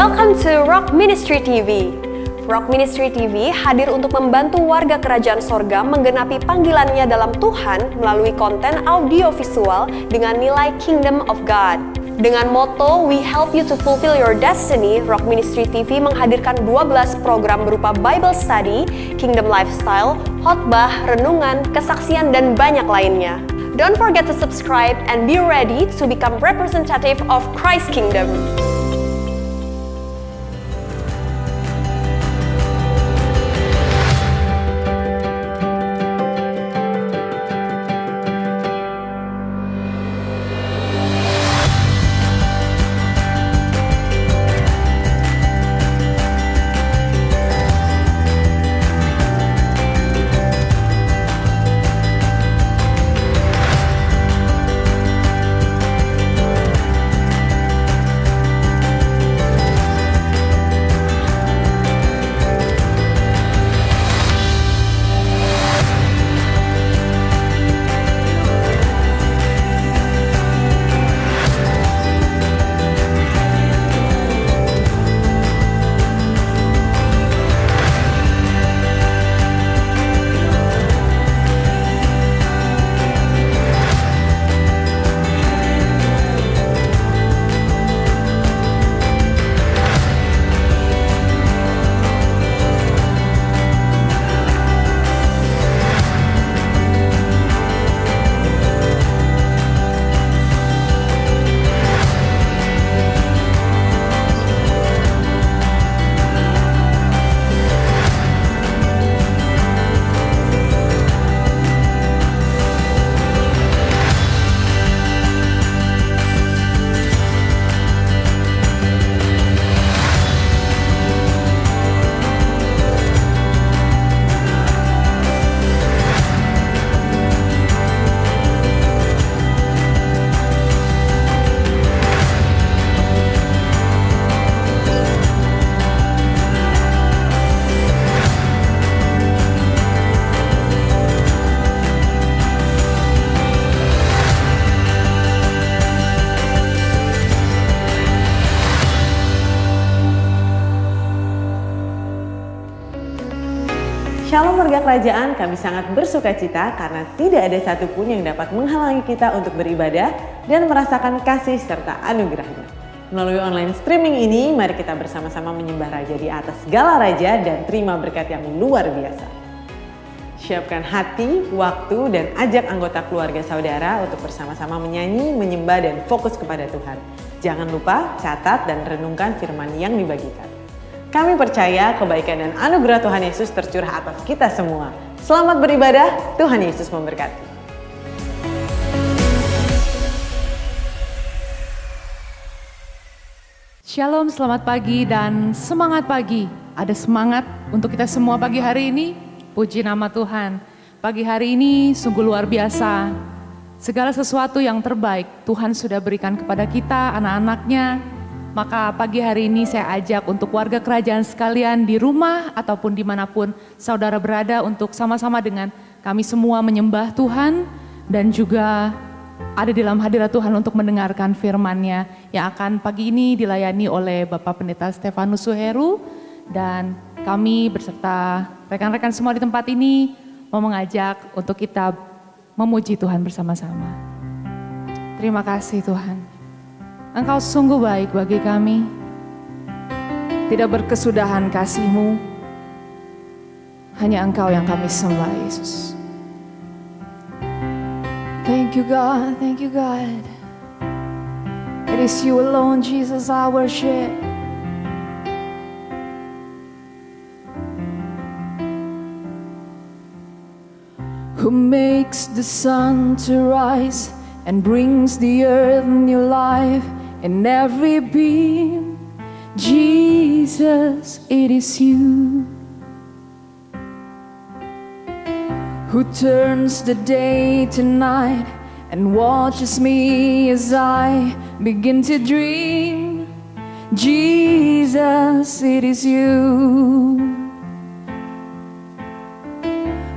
Welcome to Rock Ministry TV. Rock Ministry TV hadir untuk membantu warga kerajaan sorga menggenapi panggilannya dalam Tuhan melalui konten audiovisual dengan nilai Kingdom of God. Dengan moto We Help You to Fulfill Your Destiny, Rock Ministry TV menghadirkan 12 program berupa Bible Study, Kingdom Lifestyle, khotbah, renungan, kesaksian, dan banyak lainnya. Don't forget to subscribe and be ready to become representative of Christ's Kingdom. Shalom warga kerajaan, kami sangat bersuka cita karena tidak ada satupun yang dapat menghalangi kita untuk beribadah dan merasakan kasih serta anugerahnya. Melalui online streaming ini, mari kita bersama-sama menyembah Raja di atas segala raja dan terima berkat yang luar biasa. Siapkan hati, waktu, dan ajak anggota keluarga saudara untuk bersama-sama menyanyi, menyembah, dan fokus kepada Tuhan. Jangan lupa catat dan renungkan firman yang dibagikan. Kami percaya kebaikan dan anugerah Tuhan Yesus tercurah atas kita semua. Selamat beribadah, Tuhan Yesus memberkati. Shalom, selamat pagi dan semangat pagi. Ada semangat untuk kita semua pagi hari ini. Puji nama Tuhan. Pagi hari ini sungguh luar biasa. Segala sesuatu yang terbaik Tuhan sudah berikan kepada kita, anak-anaknya. Maka pagi hari ini saya ajak untuk warga kerajaan sekalian di rumah ataupun dimanapun saudara berada untuk sama-sama dengan kami semua menyembah Tuhan dan juga ada di dalam hadirat Tuhan untuk mendengarkan firman-Nya yang akan pagi ini dilayani oleh Bapak Pendeta Stefanus Suheru, dan kami beserta rekan-rekan semua di tempat ini mau mengajak untuk kita memuji Tuhan bersama-sama. Terima kasih Tuhan. Engkau sungguh baik bagi kami. Tidak berkesudahan kasih-Mu. Hanya Engkau yang kami sembah, Yesus. Thank you God, thank you God. It is you alone, Jesus, I worship. Who makes the sun to rise and brings the earth new life in every beam. Jesus, it is you who turns the day to night and watches me as I begin to dream. Jesus, it is you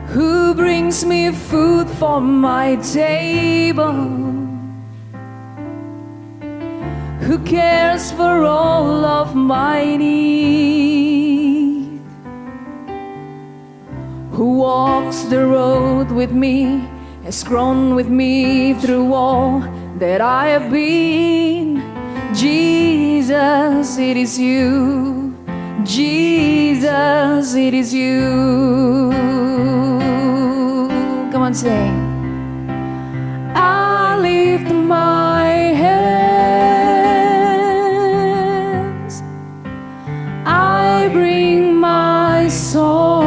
who brings me food for my table, who cares for all of my need, who walks the road with me, has grown with me through all that I have been. Jesus, it is you. Jesus, it is you. Come on, sing. I lift my hands, I bring my song.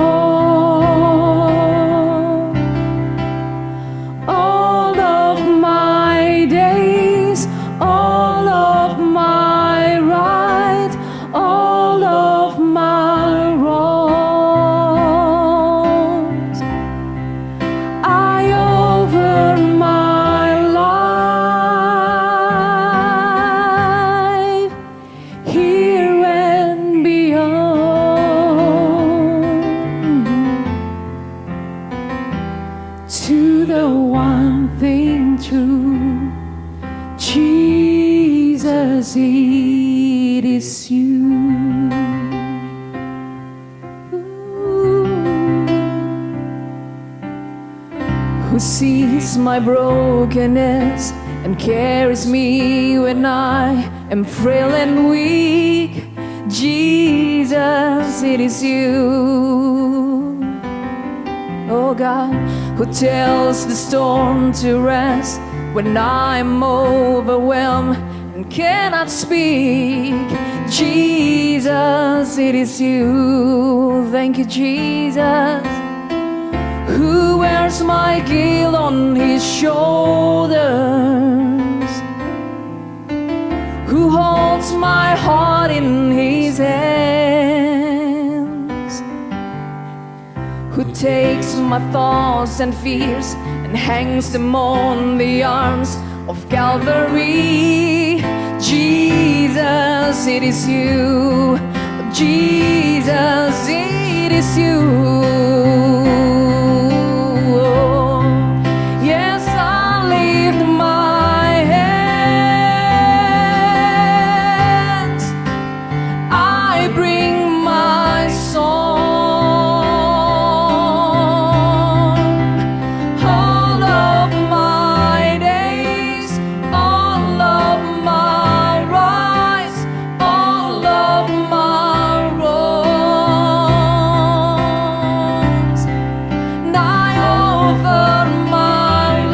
All of my days, all of my right, all of my wrongs, I offer my life here and beyond to the one thing true. Jesus, it is you. Who sees my brokenness and carries me when I am frail and weak. Jesus, it is you. Oh God, who tells the storm to rest when I'm overwhelmed and cannot speak. Jesus, it is you. Thank you, Jesus. Who wears my guilt on his shoulders, who holds my heart in his hands, who takes my thoughts and fears and hangs them on the arms of Calvary. Jesus, it is you. Jesus, it is you. Yes, I lift my hands, I bring my song. All of my days, all of my rights, all of my wrongs, and I offer my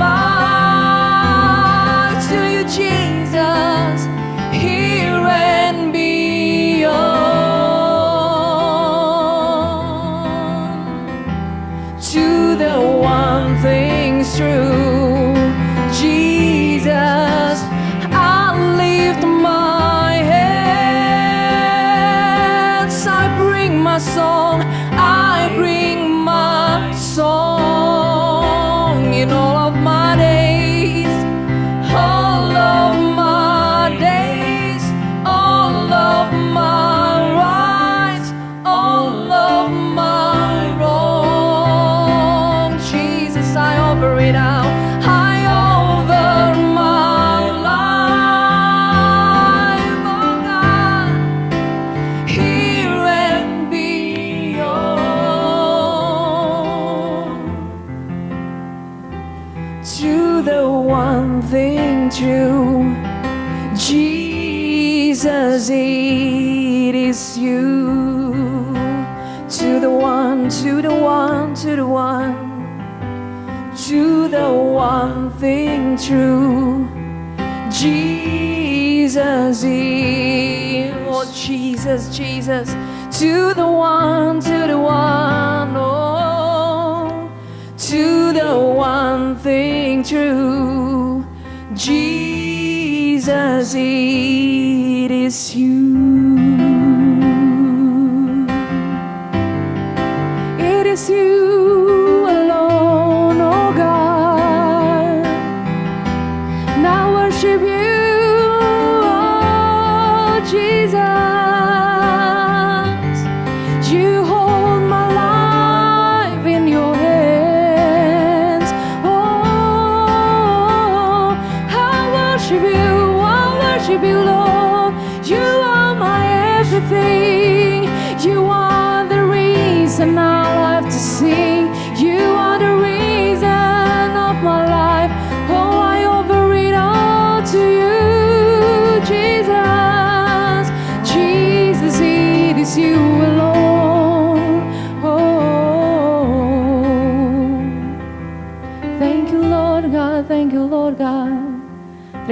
life to you, Jesus, here and beyond to the one thing's true. Jesus, I lift my hands, I bring my song, I bring my song in all of my days, all of my days, all of my rights, all of my wrongs. Jesus, I offer it out. I offer my life, oh God, here and beyond to the one thing true. Jesus, it is you. To the one, to the one, to the one, to the one thing true. Jesus, oh Jesus, Jesus, to the one, oh, to the one thing true. Jesus, it is you. It is you alone, oh God. And I worship you, oh Jesus. You hold my life in your hands. Oh, I worship you, Lord.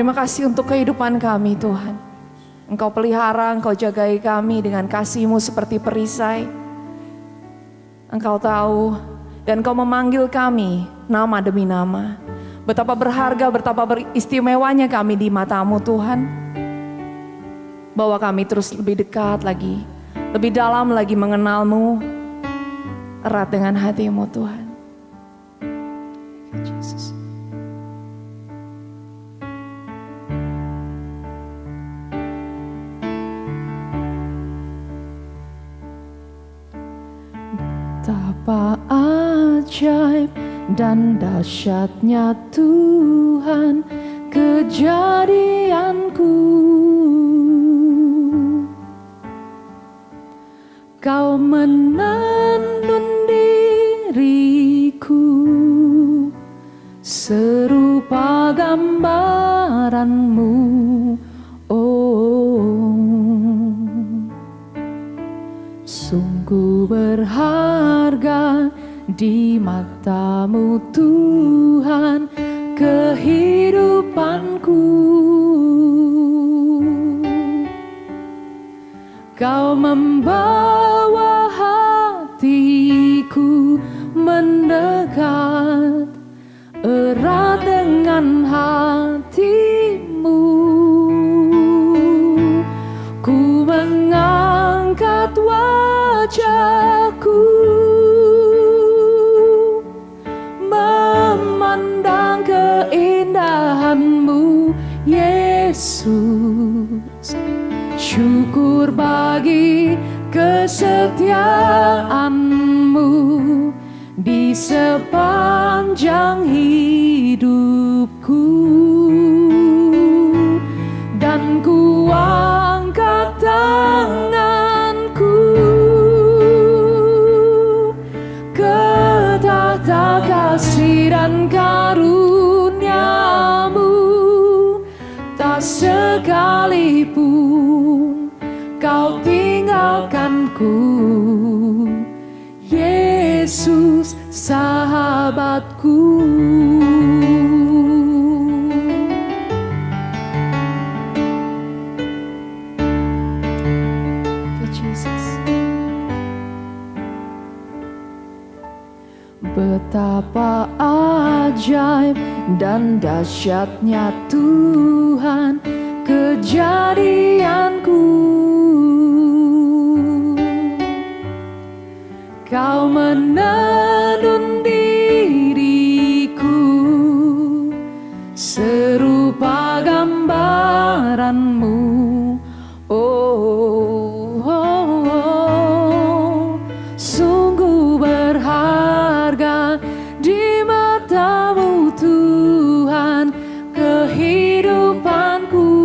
Terima kasih untuk kehidupan kami Tuhan. Engkau pelihara, Engkau jagai kami dengan kasih-Mu seperti perisai. Engkau tahu dan Engkau memanggil kami nama demi nama. Betapa berharga, betapa beristimewanya kami di mata-Mu Tuhan. Bawa kami terus lebih dekat lagi, lebih dalam lagi mengenal-Mu, erat dengan hati-Mu Tuhan. Yesus. Betapa ajaib dan dahsyatnya Tuhan kejadianku. Kau menenun diriku serupa gambaran-Mu, oh. Sungguh berharga di mata-Mu Tuhan kehidupanku. Kau membawa hatiku mendekat erat dengan hati-Mu. Ku mengangkat wajahku memandang keindahan-Mu, Yesus. Syukur bagi kesetiaan-Mu di sepanjang hidupku. Dan ku angkat tanganku ke tahta kasih dan karunia-Mu. Tak sekalipun Kau tinggalkanku, Yesus sahabatku. Betapa ajaib dan dahsyatnya Tuhan kejadianku. Kau menenun diriku serupa gambaran-Mu, oh, oh, oh. Sungguh berharga di mata-Mu Tuhan kehidupanku.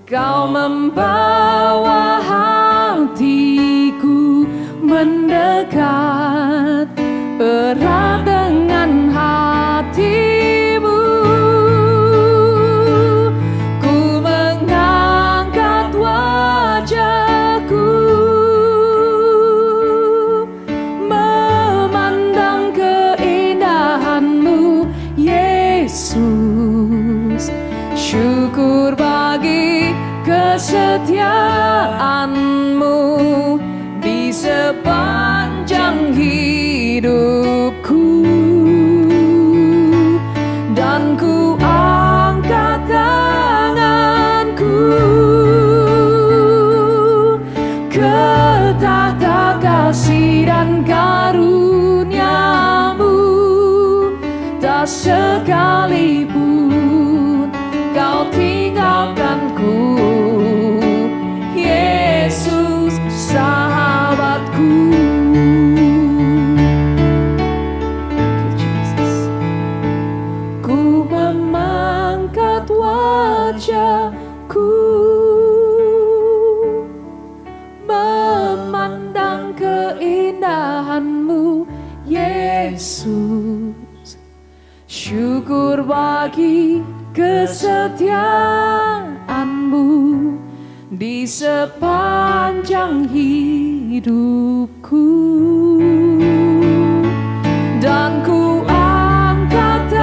Kau membawa hatiku mendekat erat dengan hati-Mu. Ku mengangkat wajahku memandang keindahan-Mu, Yesus. Syukur bagi kesetiaan-Mu di sepanjang hidupku. Dan ku angkat tanganku ke tahta kasih dan karunia-Mu. Tak sekalipun Kau tinggalkanku, Yesus sahabatku. Ku memangkat wajahku memandang keindahan-Mu, Yesus. Syukur bagi kesetiaan-Mu di sepanjang hidupku. Dan ku angkat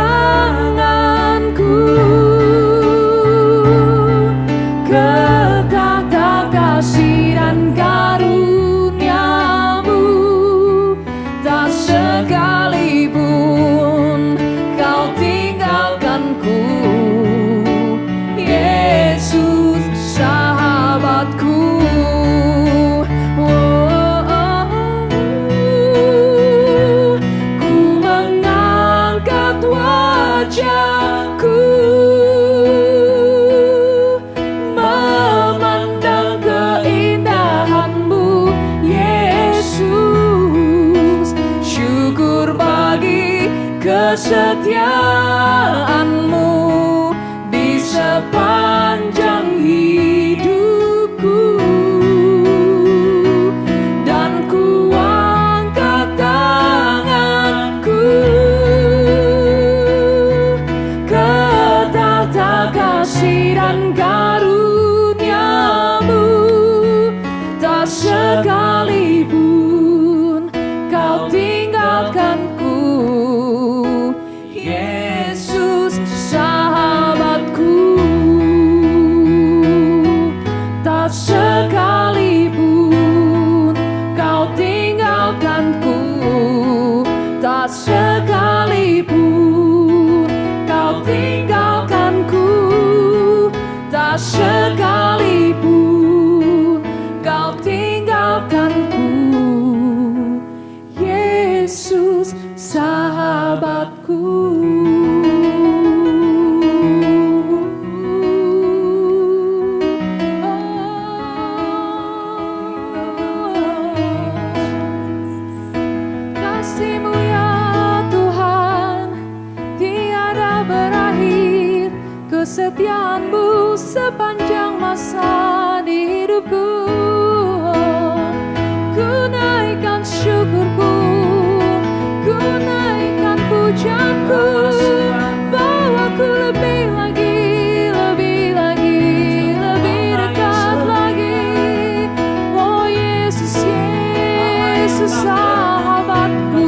kasih dan karuniamu, tak sekalipun kau tinggalkanku, Yesus sahabatku. Tak sekalipun kau tinggalkanku, tak sekalipun kau tinggalkanku, tak sekalipun kau tinggalkanku, Yesus sahabatku. Kasih-Mu ya Tuhan tiada berakhir, kesetiaan-Mu sepanjang masa di hidupku. Ku naikkan syukurku, ku naikkan pujianku, bawaku lebih lagi, lebih lagi, lebih dekat lagi. Oh Yesus, Yesus sahabatku,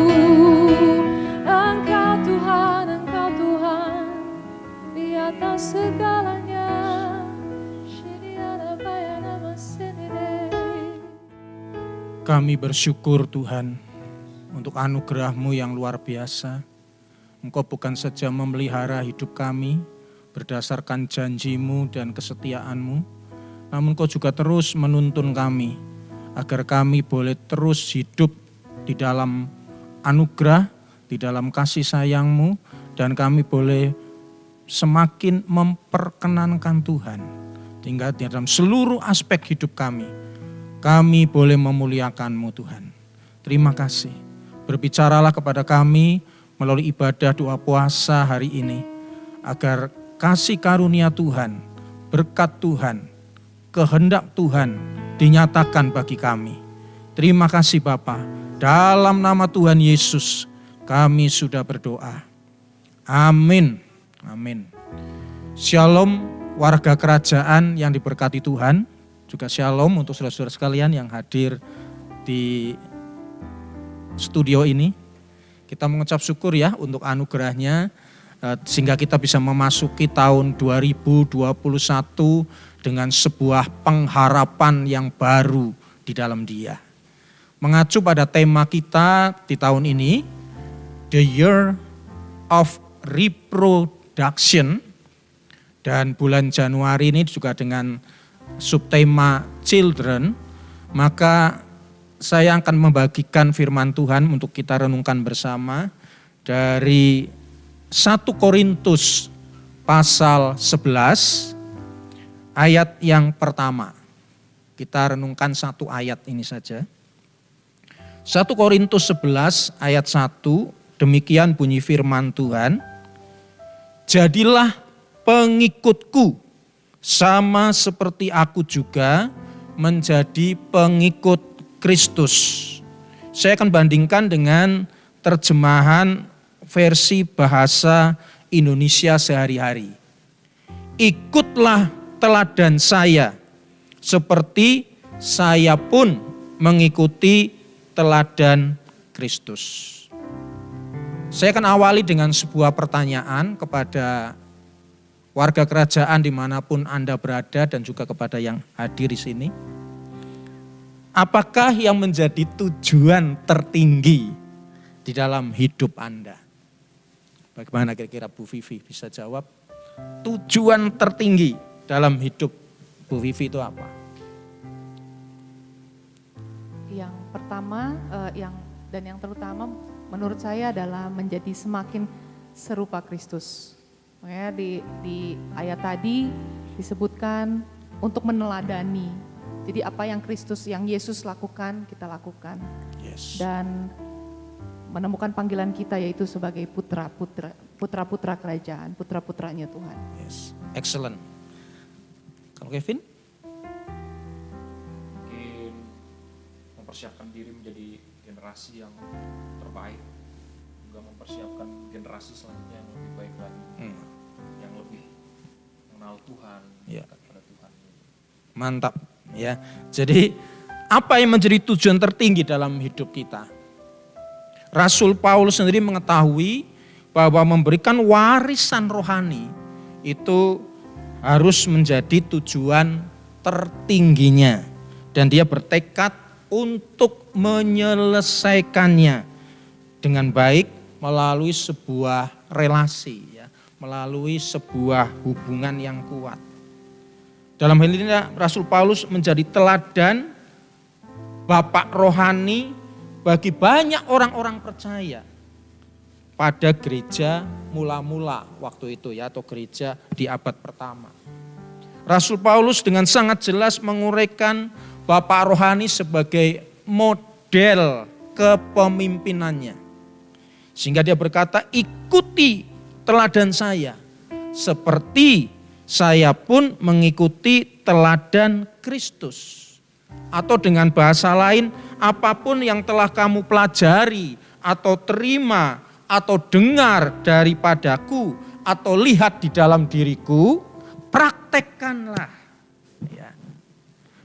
Engkau Tuhan, Engkau Tuhan di atas segalanya. Kami bersyukur Tuhan untuk anugerah-Mu yang luar biasa. Engkau bukan saja memelihara hidup kami berdasarkan janji-Mu dan kesetiaan-Mu, namun Engkau juga terus menuntun kami agar kami boleh terus hidup di dalam anugerah, di dalam kasih sayang-Mu, dan kami boleh semakin memperkenankan Tuhan. Hingga di dalam seluruh aspek hidup kami boleh memuliakan-Mu Tuhan. Terima kasih. Berbicaralah kepada kami melalui ibadah doa puasa hari ini, agar kasih karunia Tuhan, berkat Tuhan, kehendak Tuhan dinyatakan bagi kami. Terima kasih Bapa. Dalam nama Tuhan Yesus kami sudah berdoa. Amin. Amin. Shalom warga kerajaan yang diberkati Tuhan. Juga shalom untuk saudara-saudara sekalian yang hadir di studio ini. Kita mengucap syukur ya untuk anugerahnya, sehingga kita bisa memasuki tahun 2021 dengan sebuah pengharapan yang baru di dalam Dia. Mengacu pada tema kita di tahun ini, The Year of Reproduction, dan bulan Januari ini juga dengan subtema Children, maka saya akan membagikan firman Tuhan untuk kita renungkan bersama dari 1 Korintus pasal 11 ayat yang pertama. Kita renungkan satu ayat ini saja. 1 Korintus 11 ayat 1, demikian bunyi firman Tuhan. Jadilah pengikutku, sama seperti aku juga menjadi pengikut Kristus. Saya akan bandingkan dengan terjemahan versi bahasa Indonesia sehari-hari. Ikutlah teladan saya, seperti saya pun mengikuti teladan Kristus. Saya akan awali dengan sebuah pertanyaan kepada warga kerajaan dimanapun Anda berada dan juga kepada yang hadir di sini. Apakah yang menjadi tujuan tertinggi di dalam hidup Anda? Bagaimana kira-kira Bu Vivi bisa jawab? Tujuan tertinggi dalam hidup Bu Vivi itu apa? Yang pertama dan yang terutama menurut saya adalah menjadi semakin serupa Kristus. Makanya di ayat tadi disebutkan untuk meneladani. Jadi apa yang Kristus, yang Yesus lakukan, kita lakukan. Yes. Dan menemukan panggilan kita yaitu sebagai putra-putra kerajaan, putra-putranya Tuhan. Yes. Excellent. Kalau Kevin? Mungkin mempersiapkan diri menjadi generasi yang terbaik, juga mempersiapkan generasi selanjutnya yang lebih baik lagi, yang lebih mengenal mengenal Tuhan, Ya. dekat pada Tuhan. Mantap ya. Jadi apa yang menjadi tujuan tertinggi dalam hidup kita? Rasul Paulus sendiri mengetahui bahwa memberikan warisan rohani itu harus menjadi tujuan tertingginya. Dan dia bertekad untuk menyelesaikannya dengan baik melalui sebuah relasi, ya, melalui sebuah hubungan yang kuat. Dalam hal ini Rasul Paulus menjadi teladan bapak rohani bagi banyak orang-orang percaya pada gereja mula-mula waktu itu, ya, atau gereja di abad pertama. Rasul Paulus dengan sangat jelas menguraikan bapak rohani sebagai model kepemimpinannya. Sehingga dia berkata, ikuti teladan saya seperti saya pun mengikuti teladan Kristus. Atau dengan bahasa lain, apapun yang telah kamu pelajari atau terima atau dengar daripadaku atau lihat di dalam diriku, praktekkanlah. Ya.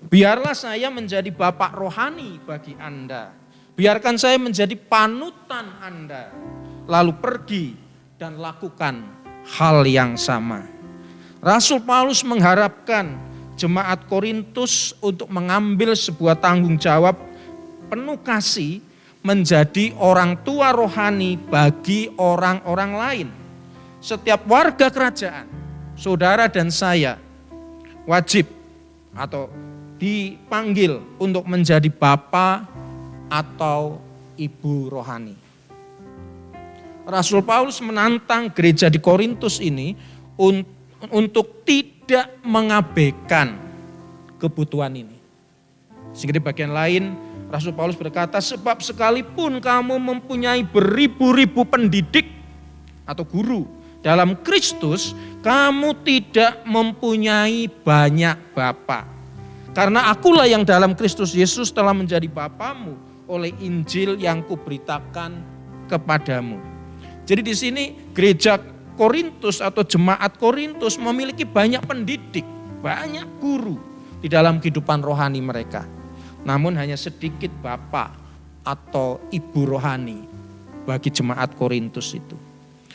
Biarlah saya menjadi bapak rohani bagi Anda. Biarkan saya menjadi panutan Anda. Lalu pergi dan lakukan hal yang sama. Rasul Paulus mengharapkan jemaat Korintus untuk mengambil sebuah tanggung jawab penuh kasih menjadi orang tua rohani bagi orang-orang lain. Setiap warga kerajaan, saudara dan saya wajib atau dipanggil untuk menjadi bapa atau ibu rohani. Rasul Paulus menantang gereja di Korintus ini untuk tidak mengabaikan kebutuhan ini. Sehingga di bagian lain Rasul Paulus berkata, sebab sekalipun kamu mempunyai beribu-ribu pendidik atau guru dalam Kristus, kamu tidak mempunyai banyak bapa. Karena akulah yang dalam Kristus Yesus telah menjadi bapamu oleh Injil yang kuberitakan kepadamu. Jadi di sini gereja Korintus atau jemaat Korintus memiliki banyak pendidik, banyak guru di dalam kehidupan rohani mereka. Namun hanya sedikit bapak atau ibu rohani bagi jemaat Korintus itu.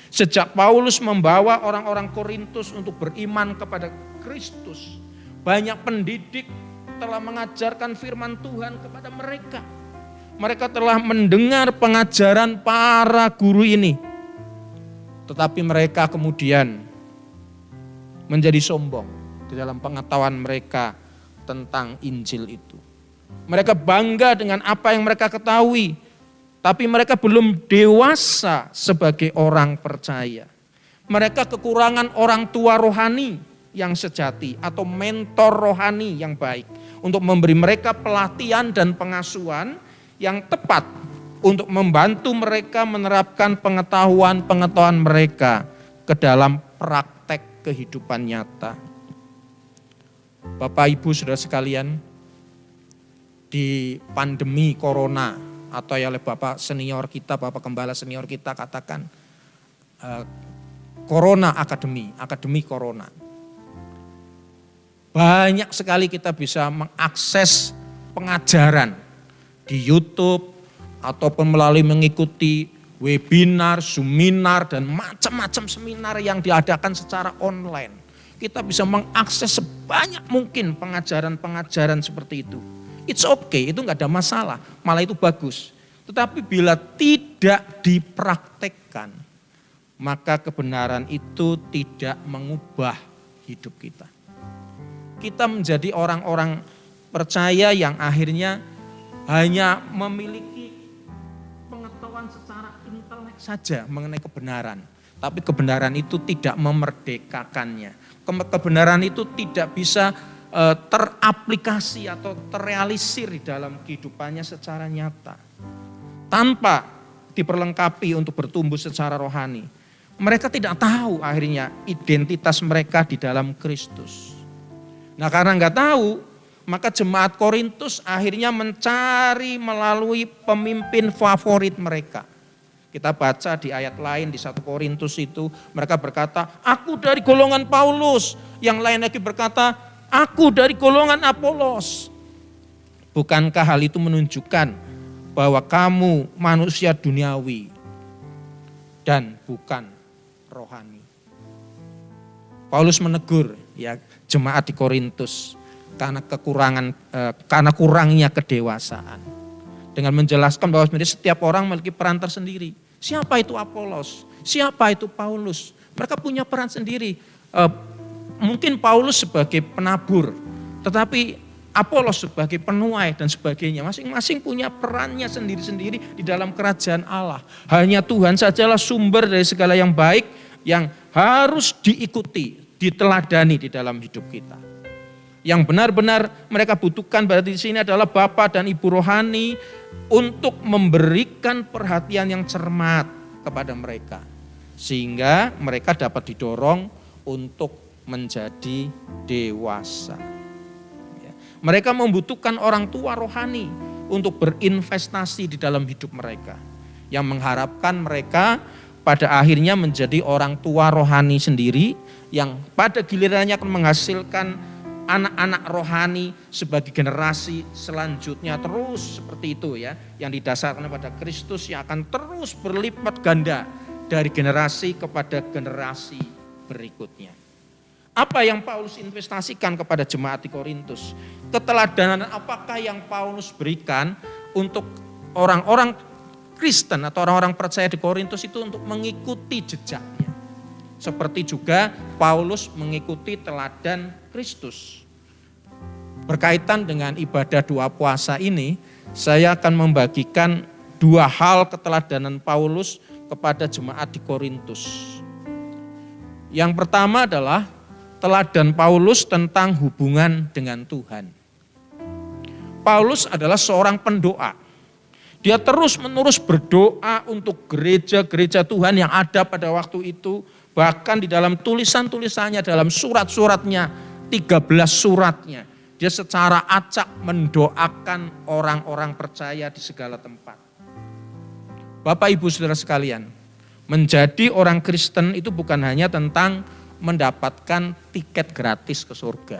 Sejak Paulus membawa orang-orang Korintus untuk beriman kepada Kristus, banyak pendidik telah mengajarkan firman Tuhan kepada mereka. Mereka telah mendengar pengajaran para guru ini. Tetapi mereka kemudian menjadi sombong di dalam pengetahuan mereka tentang Injil itu. Mereka bangga dengan apa yang mereka ketahui, tapi mereka belum dewasa sebagai orang percaya. Mereka kekurangan orang tua rohani yang sejati atau mentor rohani yang baik untuk memberi mereka pelatihan dan pengasuhan yang tepat untuk membantu mereka menerapkan pengetahuan-pengetahuan mereka ke dalam praktek kehidupan nyata. Bapak Ibu Saudara sekalian, di pandemi corona atau oleh Bapak senior kita, Bapak Gembala senior kita katakan Corona Academy, Akademi Corona. Banyak sekali kita bisa mengakses pengajaran di YouTube, ataupun melalui mengikuti webinar, seminar, dan macam-macam seminar yang diadakan secara online. Kita bisa mengakses sebanyak mungkin pengajaran-pengajaran seperti itu. It's okay, itu nggak ada masalah, malah itu bagus. Tetapi bila tidak dipraktekkan, maka kebenaran itu tidak mengubah hidup kita. Kita menjadi orang-orang percaya yang akhirnya hanya memiliki secara intelek saja mengenai kebenaran, tapi kebenaran itu tidak memerdekakannya. Kebenaran itu tidak bisa teraplikasi atau terrealisir di dalam kehidupannya secara nyata. Tanpa diperlengkapi untuk bertumbuh secara rohani, mereka tidak tahu akhirnya identitas mereka di dalam Kristus. Nah, karena nggak tahu, maka jemaat Korintus akhirnya mencari melalui pemimpin favorit mereka. Kita baca di ayat lain di 1 Korintus itu, mereka berkata, aku dari golongan Paulus Yang lain lagi berkata, aku dari golongan Apolos. Bukankah hal itu menunjukkan bahwa kamu manusia duniawi dan bukan rohani? Paulus menegur ya jemaat di Korintus karena kurangnya kedewasaan, dengan menjelaskan bahwa sebenarnya setiap orang memiliki peran tersendiri. Siapa itu Apolos? Siapa itu Paulus? Mereka punya peran sendiri. Mungkin Paulus sebagai penabur, tetapi Apolos sebagai penuai dan sebagainya. Masing-masing punya perannya sendiri-sendiri di dalam kerajaan Allah. Hanya Tuhan sajalah sumber dari segala yang baik yang harus diikuti, diteladani di dalam hidup kita. Yang benar-benar mereka butuhkan berarti di sini adalah Bapak dan Ibu rohani untuk memberikan perhatian yang cermat kepada mereka. Sehingga mereka dapat didorong untuk menjadi dewasa. Mereka membutuhkan orang tua rohani untuk berinvestasi di dalam hidup mereka. Yang mengharapkan mereka pada akhirnya menjadi orang tua rohani sendiri yang pada gilirannya akan menghasilkan anak-anak rohani sebagai generasi selanjutnya terus seperti itu ya. Yang didasarkan pada Kristus yang akan terus berlipat ganda dari generasi kepada generasi berikutnya. Apa yang Paulus investasikan kepada jemaat di Korintus? Keteladanan apakah yang Paulus berikan untuk orang-orang Kristen atau orang-orang percaya di Korintus itu untuk mengikuti jejaknya. Seperti juga Paulus mengikuti teladan Kristus. Berkaitan dengan ibadah doa puasa ini, saya akan membagikan dua hal keteladanan Paulus kepada jemaat di Korintus. Yang pertama adalah teladan Paulus tentang hubungan dengan Tuhan. Paulus adalah seorang pendoa. Dia terus-menerus berdoa untuk gereja-gereja Tuhan yang ada pada waktu itu. Bahkan di dalam tulisan-tulisannya, dalam surat-suratnya, 13 suratnya. Dia secara acak mendoakan orang-orang percaya di segala tempat. Bapak Ibu Saudara sekalian, menjadi orang Kristen itu bukan hanya tentang mendapatkan tiket gratis ke surga.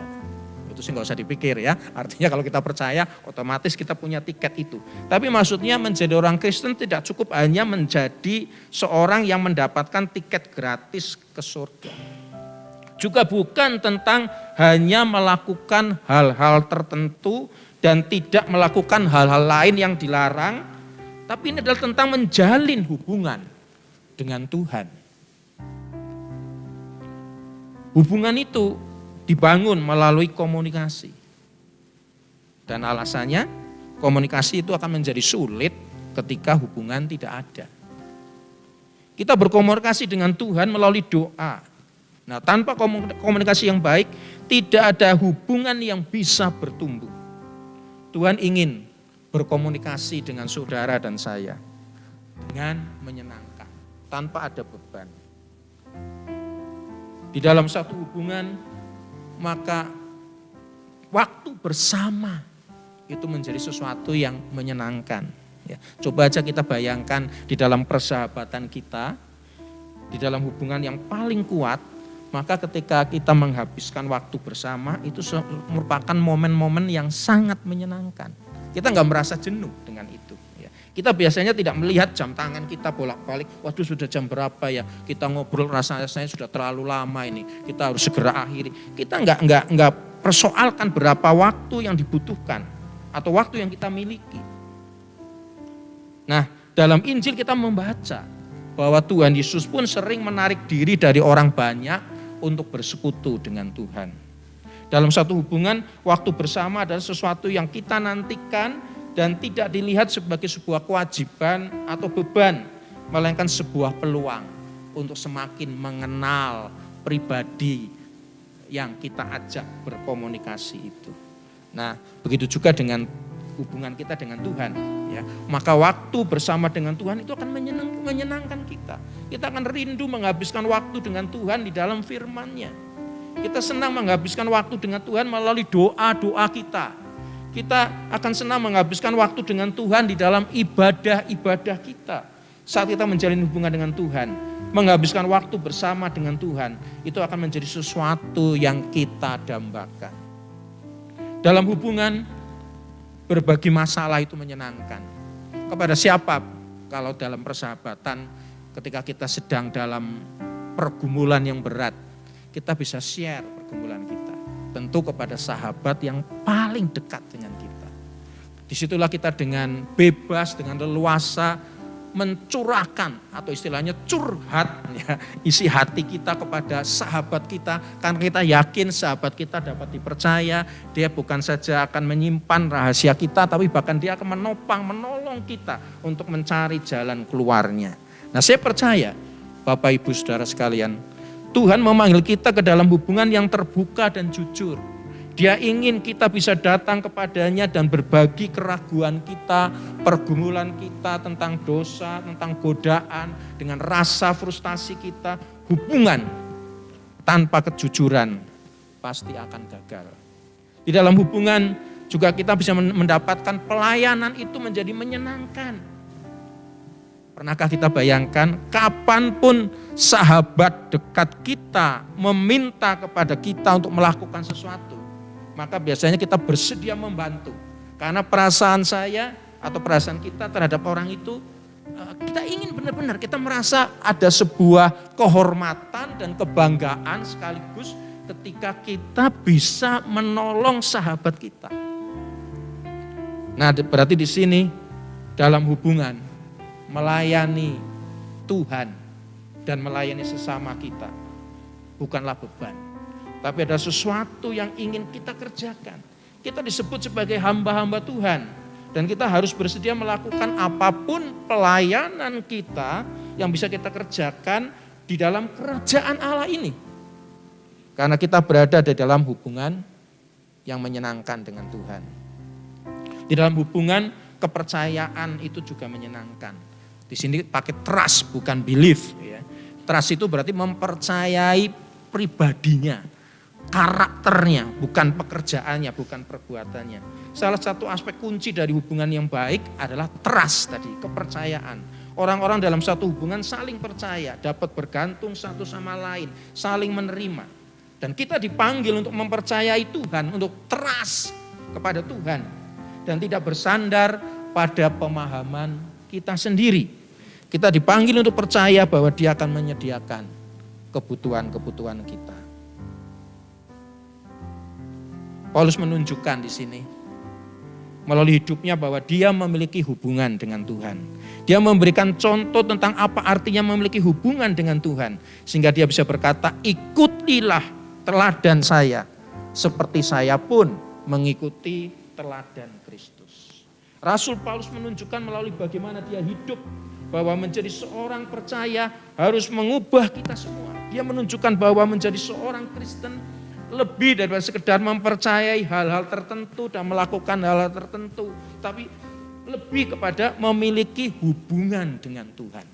Itu sih nggak usah dipikir ya. Artinya kalau kita percaya otomatis kita punya tiket itu. Tapi maksudnya menjadi orang Kristen tidak cukup hanya menjadi seorang yang mendapatkan tiket gratis ke surga. Juga bukan tentang hanya melakukan hal-hal tertentu dan tidak melakukan hal-hal lain yang dilarang. Tapi ini adalah tentang menjalin hubungan dengan Tuhan. Hubungan itu dibangun melalui komunikasi. Dan alasannya komunikasi itu akan menjadi sulit ketika hubungan tidak ada. Kita berkomunikasi dengan Tuhan melalui doa. Nah, tanpa komunikasi yang baik, tidak ada hubungan yang bisa bertumbuh. Tuhan ingin berkomunikasi dengan saudara dan saya dengan menyenangkan, tanpa ada beban. Di dalam satu hubungan, maka waktu bersama itu menjadi sesuatu yang menyenangkan. Ya, coba aja kita bayangkan di dalam persahabatan kita, di dalam hubungan yang paling kuat, maka ketika kita menghabiskan waktu bersama itu merupakan momen-momen yang sangat menyenangkan. Kita nggak merasa jenuh dengan itu. Kita biasanya tidak melihat jam tangan kita bolak-balik, waduh sudah jam berapa ya, kita ngobrol rasanya sudah terlalu lama ini, kita harus segera akhiri. Kita nggak persoalkan berapa waktu yang dibutuhkan atau waktu yang kita miliki. Nah, dalam Injil kita membaca bahwa Tuhan Yesus pun sering menarik diri dari orang banyak untuk bersekutu dengan Tuhan. Dalam satu hubungan, waktu bersama adalah sesuatu yang kita nantikan dan tidak dilihat sebagai sebuah kewajiban atau beban, melainkan sebuah peluang untuk semakin mengenal pribadi yang kita ajak berkomunikasi itu. Nah, begitu juga dengan hubungan kita dengan Tuhan. Ya, maka waktu bersama dengan Tuhan itu akan menyenangkan kita. Kita akan rindu menghabiskan waktu dengan Tuhan di dalam firman-Nya. Kita senang menghabiskan waktu dengan Tuhan melalui doa-doa kita. Kita akan senang menghabiskan waktu dengan Tuhan di dalam ibadah-ibadah kita. Saat kita menjalin hubungan dengan Tuhan, menghabiskan waktu bersama dengan Tuhan, itu akan menjadi sesuatu yang kita dambakan. Dalam hubungan, berbagi masalah itu menyenangkan. Kepada siapa? Kalau dalam persahabatan, ketika kita sedang dalam pergumulan yang berat, kita bisa share pergumulan kita. Tentu kepada sahabat yang paling dekat dengan kita. Disitulah kita dengan bebas, dengan leluasa mencurahkan atau istilahnya curhat ya, isi hati kita kepada sahabat kita, karena kita yakin sahabat kita dapat dipercaya. Dia bukan saja akan menyimpan rahasia kita, tapi bahkan dia akan menopang, menolong kita untuk mencari jalan keluarnya. Nah, saya percaya Bapak Ibu Saudara sekalian, Tuhan memanggil kita ke dalam hubungan yang terbuka dan jujur. Dia ingin kita bisa datang kepadanya dan berbagi keraguan kita, pergumulan kita tentang dosa, tentang godaan, dengan rasa frustasi kita. Hubungan tanpa kejujuran pasti akan gagal. Di dalam hubungan juga kita bisa mendapatkan pelayanan itu menjadi menyenangkan. Pernahkah kita bayangkan kapanpun sahabat dekat kita meminta kepada kita untuk melakukan sesuatu, maka biasanya kita bersedia membantu. Karena perasaan saya atau perasaan kita terhadap orang itu, kita ingin benar-benar, kita merasa ada sebuah kehormatan dan kebanggaan sekaligus ketika kita bisa menolong sahabat kita. Nah, berarti di sini dalam hubungan melayani Tuhan dan melayani sesama kita bukanlah beban, tapi ada sesuatu yang ingin kita kerjakan. Kita disebut sebagai hamba-hamba Tuhan. Dan kita harus bersedia melakukan apapun pelayanan kita yang bisa kita kerjakan di dalam kerajaan Allah ini. Karena kita berada di dalam hubungan yang menyenangkan dengan Tuhan. Di dalam hubungan kepercayaan itu juga menyenangkan. Di sini pakai trust bukan belief. Ya. Trust itu berarti mempercayai pribadinya, karakternya, bukan pekerjaannya, bukan perbuatannya. Salah satu aspek kunci dari hubungan yang baik adalah trust tadi, kepercayaan. Orang-orang dalam satu hubungan saling percaya, dapat bergantung satu sama lain, saling menerima. Dan kita dipanggil untuk mempercayai Tuhan, untuk trust kepada Tuhan. Dan tidak bersandar pada pemahaman kita sendiri. Kita dipanggil untuk percaya bahwa Dia akan menyediakan kebutuhan-kebutuhan kita. Paulus menunjukkan di sini melalui hidupnya bahwa dia memiliki hubungan dengan Tuhan. Dia memberikan contoh tentang apa artinya memiliki hubungan dengan Tuhan. Sehingga dia bisa berkata, ikutilah teladan saya seperti saya pun mengikuti teladan Kristus. Rasul Paulus menunjukkan melalui bagaimana dia hidup bahwa menjadi seorang percaya harus mengubah kita semua. Dia menunjukkan bahwa menjadi seorang Kristen lebih daripada sekedar mempercayai hal-hal tertentu dan melakukan hal-hal tertentu. Tapi lebih kepada memiliki hubungan dengan Tuhan.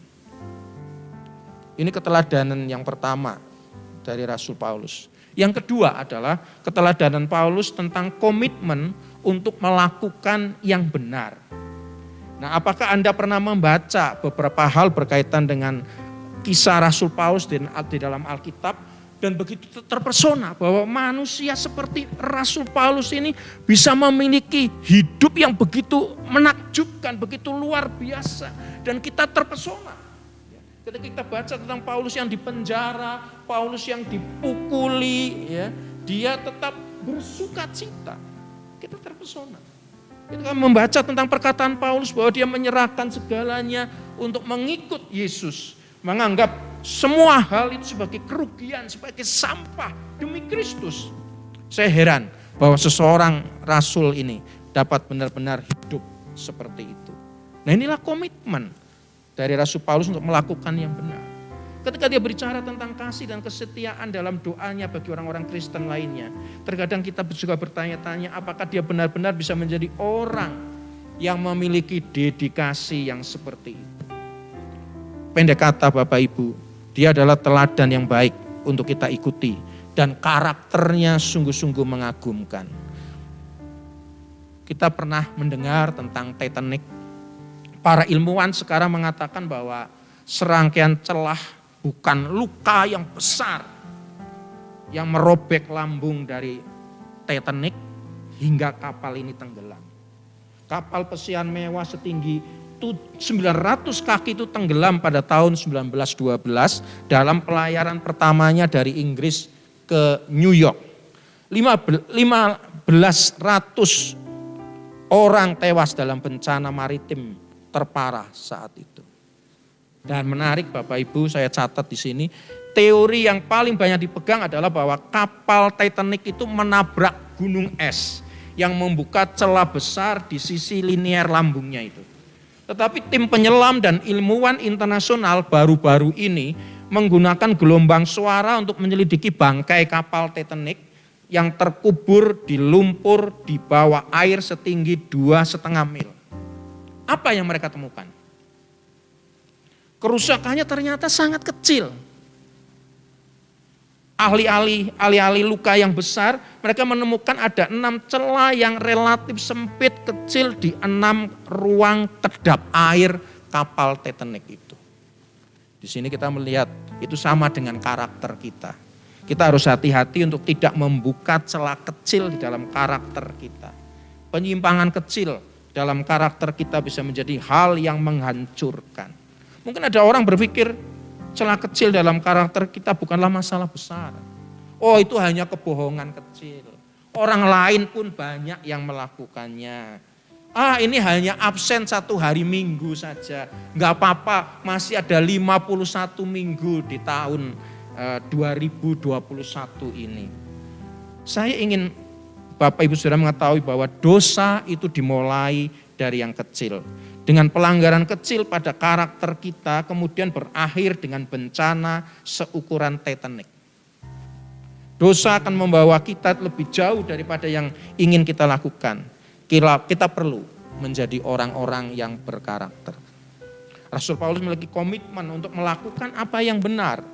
Ini keteladanan yang pertama dari Rasul Paulus. Yang kedua adalah keteladanan Paulus tentang komitmen untuk melakukan yang benar. Nah, apakah Anda pernah membaca beberapa hal berkaitan dengan kisah Rasul Paulus di dalam Alkitab? Dan begitu terpesona bahwa manusia seperti Rasul Paulus ini bisa memiliki hidup yang begitu menakjubkan, begitu luar biasa. Dan kita terpesona. Ketika kita baca tentang Paulus yang dipenjara, Paulus yang dipukuli, ya, dia tetap bersuka cita. Kita terpesona. Kita membaca tentang perkataan Paulus bahwa dia menyerahkan segalanya untuk mengikut Yesus. Menganggap semua hal itu sebagai kerugian, sebagai sampah demi Kristus. Saya heran bahwa seseorang rasul ini dapat benar-benar hidup seperti itu. Nah, inilah komitmen dari Rasul Paulus untuk melakukan yang benar. Ketika dia berbicara tentang kasih dan kesetiaan dalam doanya bagi orang-orang Kristen lainnya, terkadang kita juga bertanya-tanya apakah dia benar-benar bisa menjadi orang yang memiliki dedikasi yang seperti itu. Pendek kata Bapak Ibu, dia adalah teladan yang baik untuk kita ikuti dan karakternya sungguh-sungguh mengagumkan. Kita pernah mendengar tentang Titanic. Para ilmuwan sekarang mengatakan bahwa serangkaian celah bukan luka yang besar yang merobek lambung dari Titanic hingga kapal ini tenggelam. Kapal pesiar mewah setinggi 900 kaki itu tenggelam pada tahun 1912 dalam pelayaran pertamanya dari Inggris ke New York. 1.500 orang tewas dalam bencana maritim terparah saat itu. Dan menarik Bapak Ibu, saya catat di sini, teori yang paling banyak dipegang adalah bahwa kapal Titanic itu menabrak gunung es yang membuka celah besar di sisi linear lambungnya itu. Tetapi tim penyelam dan ilmuwan internasional baru-baru ini menggunakan gelombang suara untuk menyelidiki bangkai kapal Titanic yang terkubur di lumpur di bawah air setinggi 2,5 mil. Apa yang mereka temukan? Kerusakannya ternyata sangat kecil. Ahli-ahli luka yang besar, mereka menemukan ada 6 celah yang relatif sempit kecil di 6 ruang kedap air kapal Titanic itu. Di sini kita melihat itu sama dengan karakter kita. Kita harus hati-hati untuk tidak membuka celah kecil di dalam karakter kita. Penyimpangan kecil dalam karakter kita bisa menjadi hal yang menghancurkan. Mungkin ada orang berpikir celah kecil dalam karakter kita bukanlah masalah besar. Oh, itu hanya kebohongan kecil. Orang lain pun banyak yang melakukannya. Ini hanya absen 1 hari Minggu saja. Enggak apa-apa, masih ada 51 minggu di tahun 2021 ini. Saya ingin Bapak Ibu Saudara mengetahui bahwa dosa itu dimulai dari yang kecil. Dengan pelanggaran kecil pada karakter kita kemudian berakhir dengan bencana seukuran Titanic. Dosa akan membawa kita lebih jauh daripada yang ingin kita lakukan. Kita perlu menjadi orang-orang yang berkarakter. Rasul Paulus memiliki komitmen untuk melakukan apa yang benar.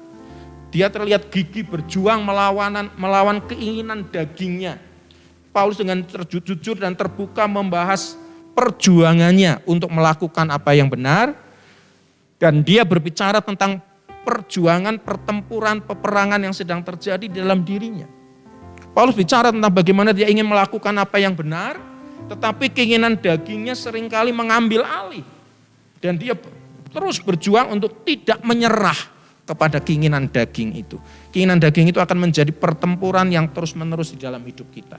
Dia terlihat gigih berjuang melawan keinginan dagingnya. Paulus dengan jujur dan terbuka membahas perjuangannya untuk melakukan apa yang benar. Dan dia berbicara tentang perjuangan, pertempuran, peperangan yang sedang terjadi di dalam dirinya. Paulus bicara tentang bagaimana dia ingin melakukan apa yang benar, tetapi keinginan dagingnya seringkali mengambil alih. Dan dia terus berjuang untuk tidak menyerah kepada keinginan daging itu. Keinginan daging itu akan menjadi pertempuran yang terus-menerus di dalam hidup kita.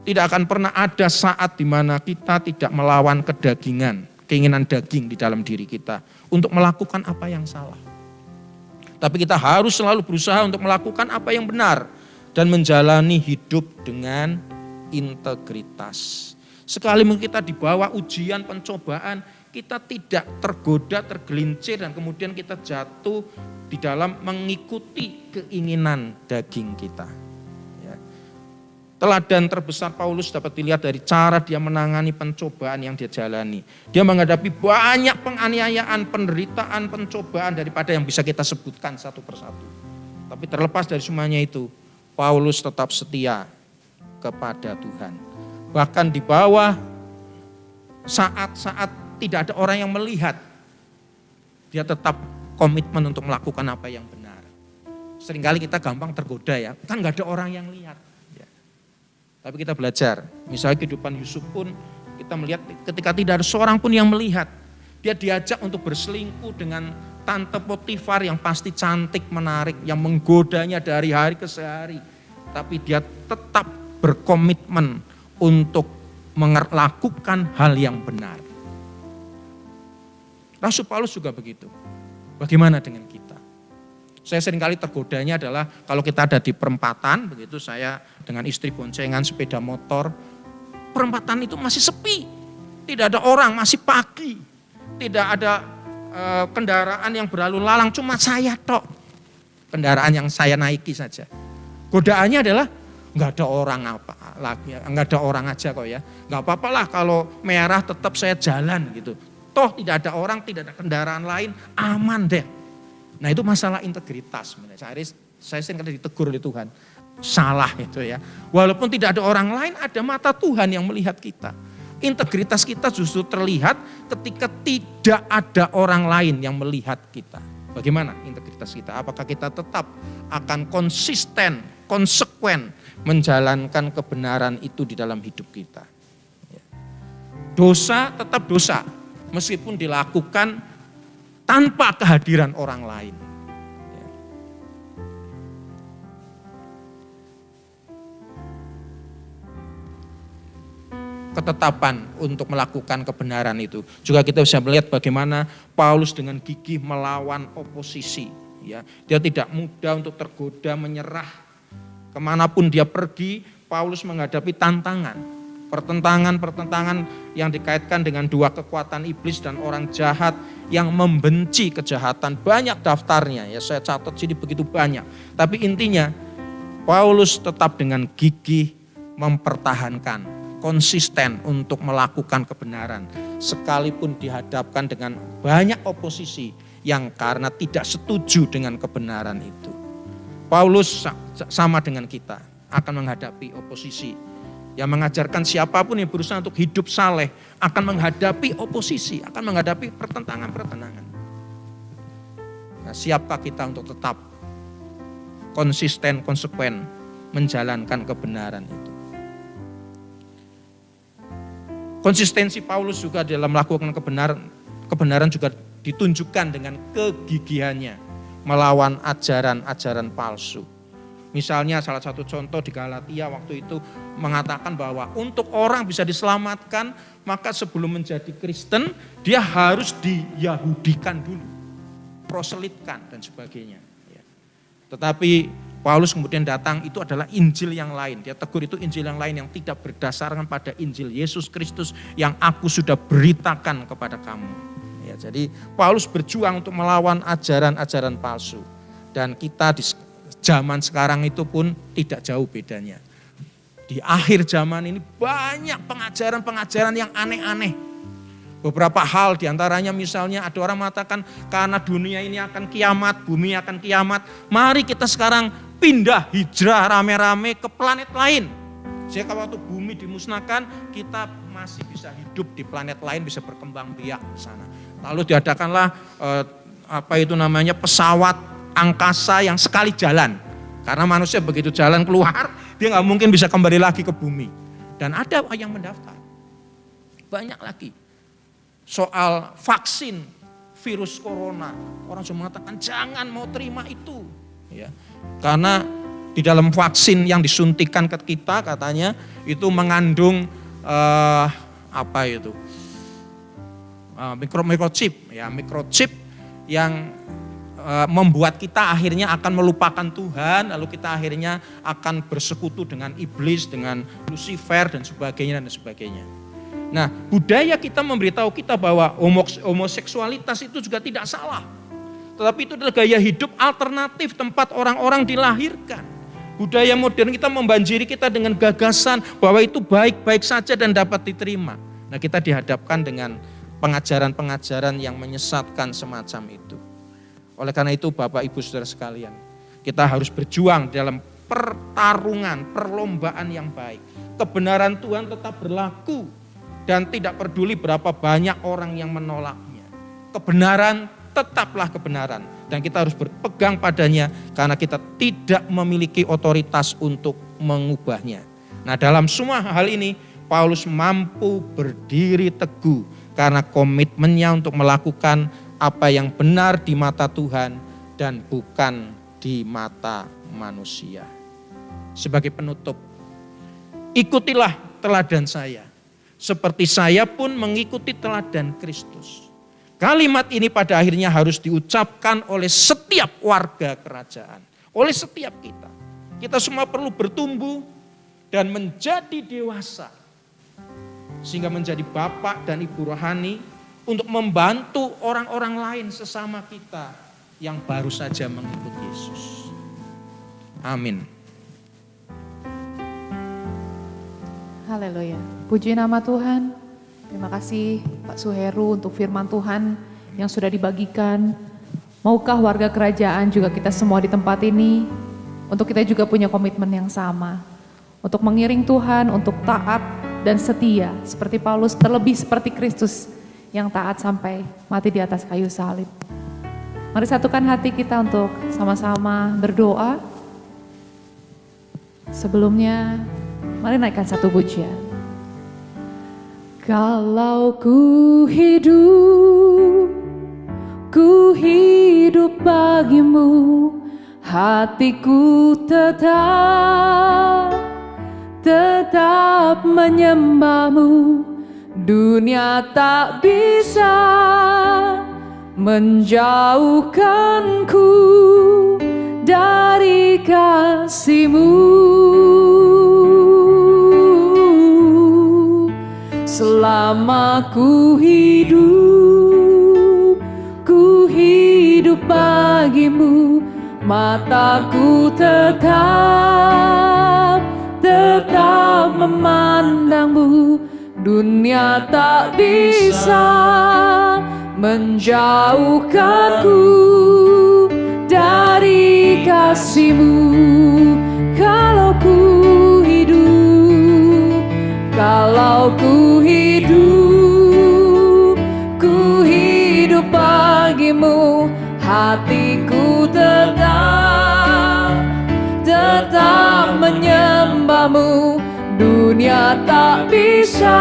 Tidak akan pernah ada saat di mana kita tidak melawan kedagingan, keinginan daging di dalam diri kita untuk melakukan apa yang salah. Tapi kita harus selalu berusaha untuk melakukan apa yang benar dan menjalani hidup dengan integritas. Sekali kita di bawah ujian, pencobaan, kita tidak tergoda, tergelincir dan kemudian kita jatuh di dalam mengikuti keinginan daging kita. Teladan terbesar Paulus dapat dilihat dari cara dia menangani pencobaan yang dia jalani. Dia menghadapi banyak penganiayaan, penderitaan, pencobaan daripada yang bisa kita sebutkan satu persatu. Tapi terlepas dari semuanya itu, Paulus tetap setia kepada Tuhan. Bahkan di bawah saat-saat tidak ada orang yang melihat, dia tetap komitmen untuk melakukan apa yang benar. Seringkali kita gampang tergoda ya, kan gak ada orang yang lihat. Tapi kita belajar, misalnya kehidupan Yusuf pun kita melihat ketika tidak ada seorang pun yang melihat. Dia diajak untuk berselingkuh dengan tante Potifar yang pasti cantik, menarik, yang menggodanya dari hari ke hari. Tapi dia tetap berkomitmen untuk melakukan hal yang benar. Rasul Paulus juga begitu. Bagaimana dengan kita? Saya seringkali tergodanya adalah kalau kita ada di perempatan, begitu saya dengan istri boncengan sepeda motor, perempatan itu masih sepi, tidak ada orang, masih pagi, tidak ada kendaraan yang berlalu lalang, cuma saya tok, kendaraan yang saya naiki saja. Godaannya adalah nggak ada orang apa lagi, nggak ada orang aja kok ya, nggak apa-apa lah kalau merah tetap saya jalan gitu. Toh tidak ada orang, tidak ada kendaraan lain, aman deh. Nah itu masalah integritas. Saya sering ditegur oleh Tuhan. Salah itu ya. Walaupun tidak ada orang lain, ada mata Tuhan yang melihat kita. Integritas kita justru terlihat ketika tidak ada orang lain yang melihat kita. Bagaimana integritas kita? Apakah kita tetap akan konsisten, konsekuen menjalankan kebenaran itu di dalam hidup kita? Dosa tetap dosa, meskipun dilakukan tanpa kehadiran orang lain. Ketetapan untuk melakukan kebenaran itu. Juga kita bisa melihat bagaimana Paulus dengan gigih melawan oposisi. Ya, dia tidak mudah untuk tergoda menyerah. Kemanapun dia pergi, Paulus menghadapi tantangan. Pertentangan yang dikaitkan dengan dua kekuatan iblis dan orang jahat yang membenci kejahatan. Banyak daftarnya, ya saya catat sini begitu banyak. Tapi intinya, Paulus tetap dengan gigih mempertahankan, konsisten untuk melakukan kebenaran sekalipun dihadapkan dengan banyak oposisi yang karena tidak setuju dengan kebenaran itu. Paulus sama dengan kita akan menghadapi oposisi yang mengajarkan siapapun yang berusaha untuk hidup saleh akan menghadapi oposisi, akan menghadapi pertentangan. Nah, siapkah kita untuk tetap konsisten, konsekuen menjalankan kebenaran itu? Konsistensi Paulus juga dalam melakukan kebenaran juga ditunjukkan dengan kegigihannya melawan ajaran-ajaran palsu. Misalnya salah satu contoh di Galatia waktu itu mengatakan bahwa untuk orang bisa diselamatkan maka sebelum menjadi Kristen dia harus diyahudikan dulu, proselitkan dan sebagainya. Tetapi Paulus kemudian datang, itu adalah Injil yang lain. Dia tegur itu Injil yang lain yang tidak berdasarkan pada Injil Yesus Kristus yang aku sudah beritakan kepada kamu. Ya, jadi Paulus berjuang untuk melawan ajaran-ajaran palsu. Dan kita di zaman sekarang itu pun tidak jauh bedanya. Di akhir zaman ini banyak pengajaran-pengajaran yang aneh-aneh. Beberapa hal diantaranya misalnya ada orang mengatakan karena dunia ini akan kiamat, bumi akan kiamat. Mari kita sekarang pindah hijrah rame-rame ke planet lain. Sehingga waktu bumi dimusnahkan kita masih bisa hidup di planet lain, bisa berkembang biak di sana. Lalu diadakanlah pesawat angkasa yang sekali jalan. Karena manusia begitu jalan keluar, dia nggak mungkin bisa kembali lagi ke bumi. Dan ada yang mendaftar. Banyak lagi. Soal vaksin virus corona, orang cuma mengatakan jangan mau terima itu, ya, karena di dalam vaksin yang disuntikan ke kita katanya itu mengandung microchip yang membuat kita akhirnya akan melupakan Tuhan, lalu kita akhirnya akan bersekutu dengan iblis, dengan Lucifer dan sebagainya. Nah, budaya kita memberitahu kita bahwa homoseksualitas itu juga tidak salah. Tetapi itu adalah gaya hidup alternatif tempat orang-orang dilahirkan. Budaya modern kita membanjiri kita dengan gagasan bahwa itu baik-baik saja dan dapat diterima. Nah, kita dihadapkan dengan pengajaran-pengajaran yang menyesatkan semacam itu. Oleh karena itu Bapak Ibu Saudara sekalian, kita harus berjuang dalam perlombaan yang baik. Kebenaran Tuhan tetap berlaku. Dan tidak peduli berapa banyak orang yang menolaknya. Kebenaran tetaplah kebenaran. Dan kita harus berpegang padanya karena kita tidak memiliki otoritas untuk mengubahnya. Nah, dalam semua hal ini Paulus mampu berdiri teguh karena komitmennya untuk melakukan apa yang benar di mata Tuhan dan bukan di mata manusia. Sebagai penutup, ikutilah teladan saya. Seperti saya pun mengikuti teladan Kristus. Kalimat ini pada akhirnya harus diucapkan oleh setiap warga kerajaan. Oleh setiap kita. Kita semua perlu bertumbuh dan menjadi dewasa. Sehingga menjadi bapak dan ibu rohani untuk membantu orang-orang lain sesama kita yang baru saja mengikuti Yesus. Amin. Haleluya. Puji nama Tuhan. Terima kasih Pak Suheru untuk firman Tuhan yang sudah dibagikan. Maukah warga kerajaan juga kita semua di tempat ini untuk kita juga punya komitmen yang sama. Untuk mengiring Tuhan, untuk taat dan setia. Seperti Paulus, terlebih seperti Kristus yang taat sampai mati di atas kayu salib. Mari satukan hati kita untuk sama-sama berdoa. Sebelumnya, mari naikkan satu pujian. Kalau ku hidup bagimu, hatiku tetap menyembahmu. Dunia tak bisa menjauhkanku dari kasih-Mu. Selama ku hidup bagimu, mataku tetap memandangmu. Dunia tak bisa menjauhkanku dari kasih-Mu. Kalau ku hidup bagimu, hatiku tetap menyembahmu. Dunia tak bisa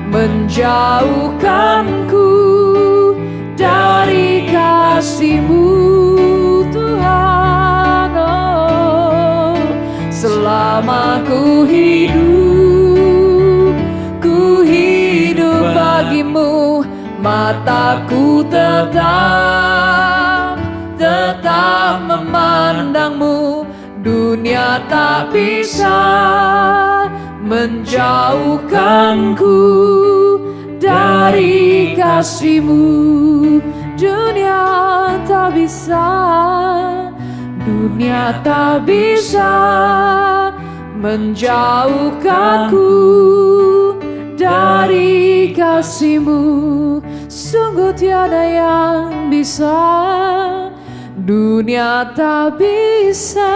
menjauhkanku dari kasih-Mu, Tuhan. Oh, selama ku hidup bagimu, mataku tetap memandangmu. Dunia tak bisa menjauhkanku dari kasih-Mu. Dunia tak bisa menjauhkanku dari kasih-Mu. Sungguh tiada yang bisa. Dunia tak bisa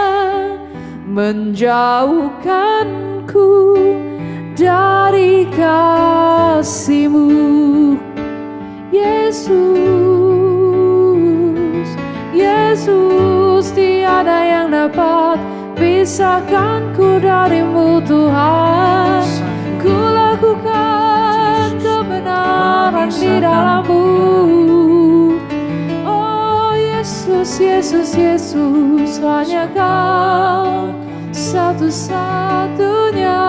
menjauhkanku dari kasih-Mu. Yesus, tiada yang dapat pisahkanku darimu, Tuhan. Ku lakukan kebenaran di dalam-Mu. Yesus, hanya Kau satu-satunya.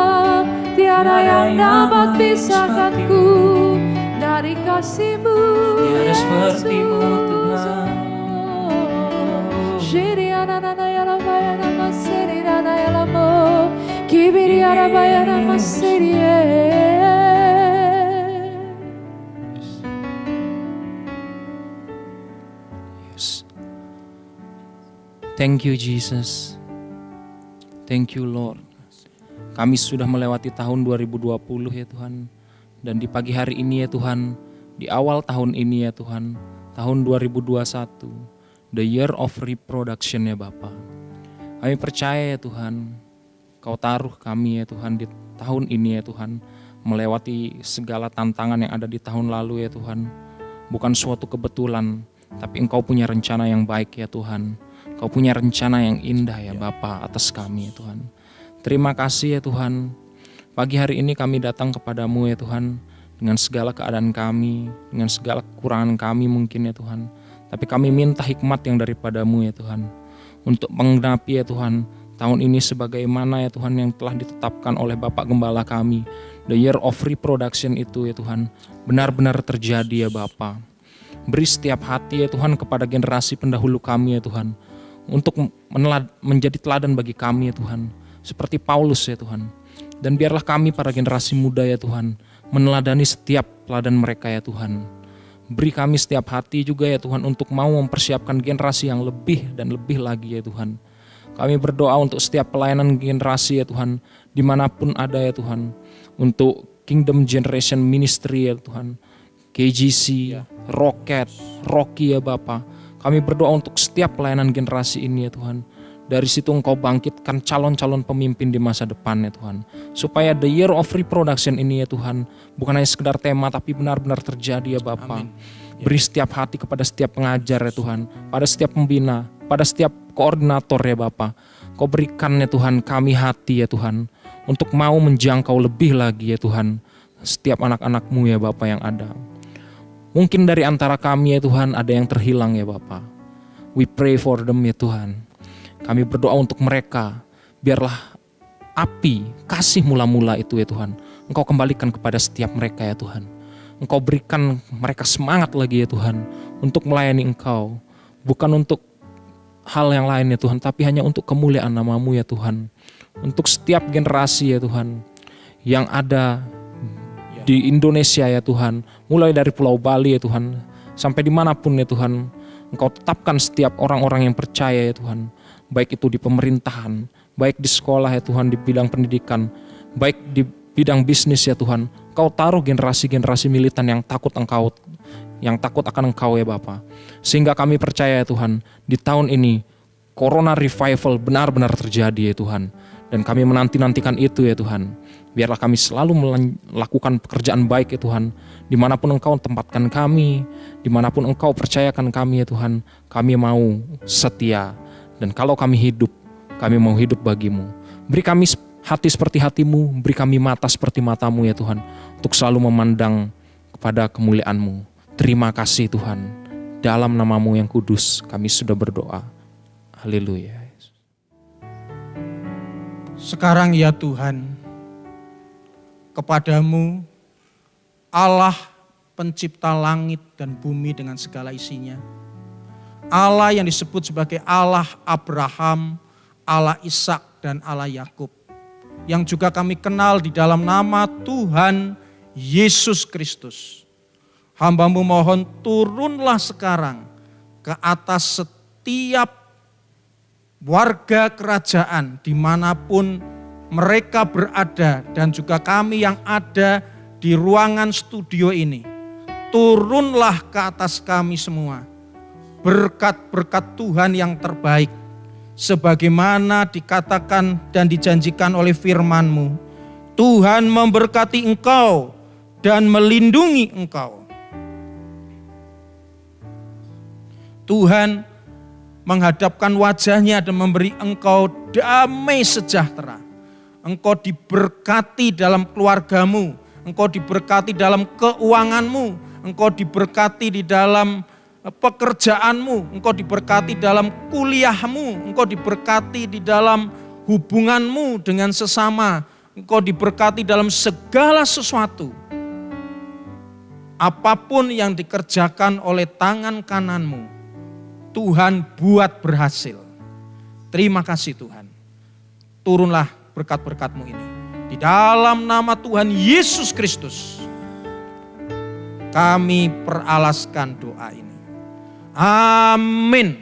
Tiada yang dapat pisahkanku dari kasih-Mu, tiada seperti-Mu, Tuhan. Thank you Jesus. Thank you Lord. Kami sudah melewati tahun 2020 ya Tuhan. Dan di pagi hari ini ya Tuhan, di awal tahun ini ya Tuhan, tahun 2021, the year of reproduction ya Bapa. Kami percaya ya Tuhan, Kau taruh kami ya Tuhan di tahun ini ya Tuhan, melewati segala tantangan yang ada di tahun lalu ya Tuhan. Bukan suatu kebetulan, tapi Engkau punya rencana yang baik ya Tuhan. Kau punya rencana yang indah ya Bapa atas kami ya Tuhan. Terima kasih ya Tuhan. Pagi hari ini kami datang kepadamu ya Tuhan, dengan segala keadaan kami, dengan segala kekurangan kami mungkin ya Tuhan. Tapi kami minta hikmat yang daripadamu ya Tuhan, untuk menggenapi ya Tuhan tahun ini sebagaimana ya Tuhan yang telah ditetapkan oleh Bapak Gembala kami. The year of reproduction itu ya Tuhan, benar-benar terjadi ya Bapa. Beri setiap hati ya Tuhan kepada generasi pendahulu kami ya Tuhan, untuk menjadi teladan bagi kami ya Tuhan, seperti Paulus ya Tuhan. Dan biarlah kami para generasi muda ya Tuhan, meneladani setiap teladan mereka ya Tuhan. Beri kami setiap hati juga ya Tuhan, untuk mau mempersiapkan generasi yang lebih dan lebih lagi ya Tuhan. Kami berdoa untuk setiap pelayanan generasi ya Tuhan, dimanapun ada ya Tuhan, untuk Kingdom Generation Ministry ya Tuhan, KGC, Rocket, Rocky ya Bapa. Kami berdoa untuk setiap pelayanan generasi ini ya Tuhan. Dari situ Engkau bangkitkan calon-calon pemimpin di masa depan ya Tuhan. Supaya the year of reproduction ini ya Tuhan, bukan hanya sekedar tema tapi benar-benar terjadi ya Bapa. Beri setiap hati kepada setiap pengajar ya Tuhan, pada setiap pembina, pada setiap koordinator ya Bapa. Kau berikan ya Tuhan kami hati ya Tuhan, untuk mau menjangkau lebih lagi ya Tuhan, setiap anak-anak-Mu ya Bapa yang ada. Mungkin dari antara kami ya Tuhan ada yang terhilang ya Bapa. We pray for them ya Tuhan. Kami berdoa untuk mereka, biarlah api kasih mula-mula itu ya Tuhan, Engkau kembalikan kepada setiap mereka ya Tuhan. Engkau berikan mereka semangat lagi ya Tuhan, untuk melayani Engkau. Bukan untuk hal yang lain ya Tuhan, tapi hanya untuk kemuliaan nama-Mu ya Tuhan. Untuk setiap generasi ya Tuhan, yang ada di Indonesia ya Tuhan, mulai dari Pulau Bali ya Tuhan, sampai dimanapun ya Tuhan, Engkau tetapkan setiap orang-orang yang percaya ya Tuhan, baik itu di pemerintahan, baik di sekolah ya Tuhan, di bidang pendidikan, baik di bidang bisnis ya Tuhan. Engkau taruh generasi-generasi militan yang takut Engkau, yang takut akan Engkau ya Bapa. Sehingga kami percaya ya Tuhan, di tahun ini Corona Revival benar-benar terjadi ya Tuhan. Dan kami menanti-nantikan itu ya Tuhan. Biarlah kami selalu melakukan pekerjaan baik ya Tuhan. Dimanapun Engkau tempatkan kami, dimanapun Engkau percayakan kami ya Tuhan, kami mau setia. Dan kalau kami hidup, kami mau hidup bagimu. Beri kami hati seperti hatimu, beri kami mata seperti matamu ya Tuhan, untuk selalu memandang kepada kemuliaan-Mu. Terima kasih Tuhan. Dalam nama-Mu yang kudus kami sudah berdoa. Haleluya. Sekarang ya Tuhan, kepadamu Allah pencipta langit dan bumi dengan segala isinya. Allah yang disebut sebagai Allah Abraham, Allah Ishak dan Allah Yakub. Yang juga kami kenal di dalam nama Tuhan Yesus Kristus. Hamba-Mu mohon turunlah sekarang ke atas setiap warga kerajaan dimanapun mereka berada dan juga kami yang ada di ruangan studio ini. Turunlah ke atas kami semua berkat-berkat Tuhan yang terbaik sebagaimana dikatakan dan dijanjikan oleh firman-Mu. Tuhan memberkati engkau dan melindungi engkau. Tuhan menghadapkan wajahnya dan memberi engkau damai sejahtera. Engkau diberkati dalam keluargamu, engkau diberkati dalam keuanganmu, engkau diberkati di dalam pekerjaanmu, engkau diberkati dalam kuliahmu, engkau diberkati di dalam hubunganmu dengan sesama, engkau diberkati dalam segala sesuatu. Apapun yang dikerjakan oleh tangan kananmu, Tuhan buat berhasil. Terima kasih Tuhan. Turunlah berkat-berkat-Mu ini. Di dalam nama Tuhan Yesus Kristus, kami peralaskan doa ini. Amin.